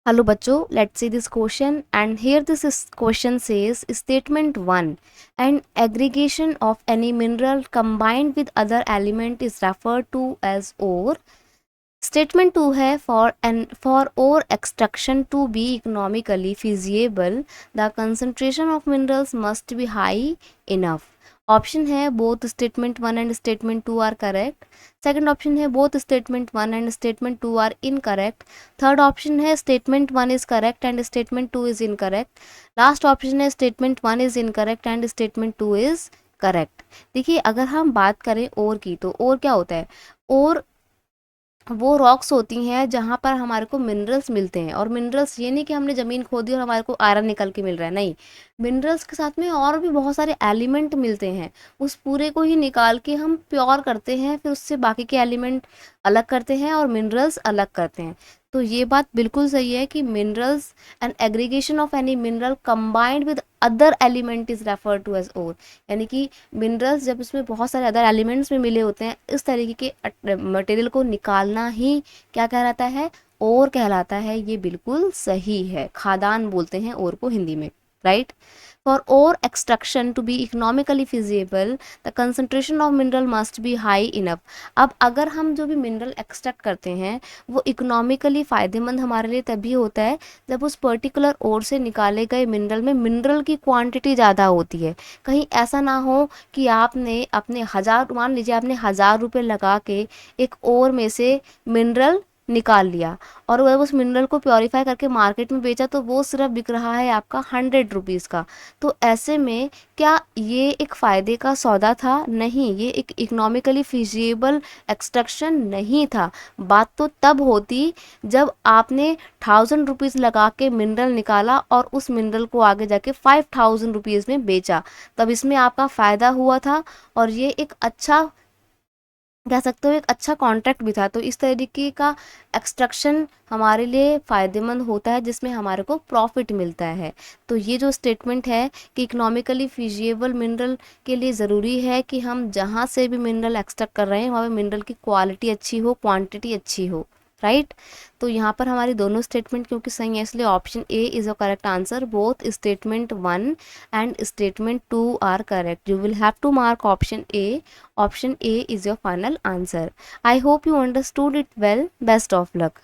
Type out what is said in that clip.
Hello बच्चों, let's see this question and here question says statement 1 an aggregation of any mineral combined with other element is referred to as ore. Statement 2 है for ore extraction to be economically feasible the concentration of minerals must be high enough. Option है both statement 1 and statement 2 are correct. Second option है both statement 1 and statement 2 are incorrect. Third option है statement 1 is correct and statement 2 is incorrect. Last option है statement 1 is incorrect and statement 2 is correct. देखिए अगर हम बात करें ओर की तो ओर क्या होता है. ओर वो रॉक्स होती हैं जहाँ पर हमारे को मिनरल्स मिलते हैं. और मिनरल्स ये नहीं कि हमने ज़मीन खोदी और हमारे को आयरन निकल के मिल रहा है, नहीं. मिनरल्स के साथ में और भी बहुत सारे एलिमेंट मिलते हैं. उस पूरे को ही निकाल के हम प्योर करते हैं, फिर उससे बाकी के एलिमेंट अलग करते हैं और मिनरल्स अलग करते हैं. तो ये बात बिल्कुल सही है कि minerals and aggregation of any mineral combined with other element is referred to as ore. यानी कि मिनरल्स जब इसमें बहुत सारे अदर एलिमेंट्स में मिले होते हैं, इस तरीके के मटेरियल को निकालना ही क्या कहलाता है, ओर कहलाता है. ये बिल्कुल सही है. खादान बोलते हैं ओर को हिंदी में, right. For ore extraction to be economically feasible the concentration of mineral must be high enough. अब अगर हम जो भी मिनरल एक्सट्रैक्ट करते हैं वो इकोनॉमिकली फ़ायदेमंद हमारे लिए तभी होता है जब उस पर्टिकुलर ओर से निकाले गए मिनरल में मिनरल की क्वांटिटी ज़्यादा होती है. कहीं ऐसा ना हो कि आपने अपने मान लीजिए आपने 1000 रुपये लगा के एक ओर में से मिनरल निकाल लिया और वह उस मिनरल को प्योरीफाई करके मार्केट में बेचा, तो वो सिर्फ बिक रहा है आपका 100 रुपीज़ का. तो ऐसे में क्या ये एक फ़ायदे का सौदा था? नहीं, ये एक इकोनॉमिकली फिजिबल एक्सट्रैक्शन नहीं था. बात तो तब होती जब आपने 1000 रुपीज़ लगा के मिनरल निकाला और उस मिनरल को आगे जाके 5000 रुपीज़ में बेचा, तब इसमें आपका फ़ायदा हुआ था और ये एक अच्छा कह सकते हो एक अच्छा कॉन्ट्रैक्ट भी था. तो इस तरीके का एक्सट्रैक्शन हमारे लिए फ़ायदेमंद होता है जिसमें हमारे को प्रॉफिट मिलता है. तो ये जो स्टेटमेंट है कि इकोनॉमिकली फिजिबल मिनरल के लिए ज़रूरी है कि हम जहाँ से भी मिनरल एक्सट्रैक्ट कर रहे हैं वहाँ पे मिनरल की क्वालिटी अच्छी हो, क्वांटिटी अच्छी हो, राइट. तो यहाँ पर हमारी दोनों स्टेटमेंट क्योंकि सही है इसलिए option A is a correct answer. Both statement 1 and statement 2 are correct. You will have to mark option A. Option A is your final answer. I hope you understood it well. Best of luck.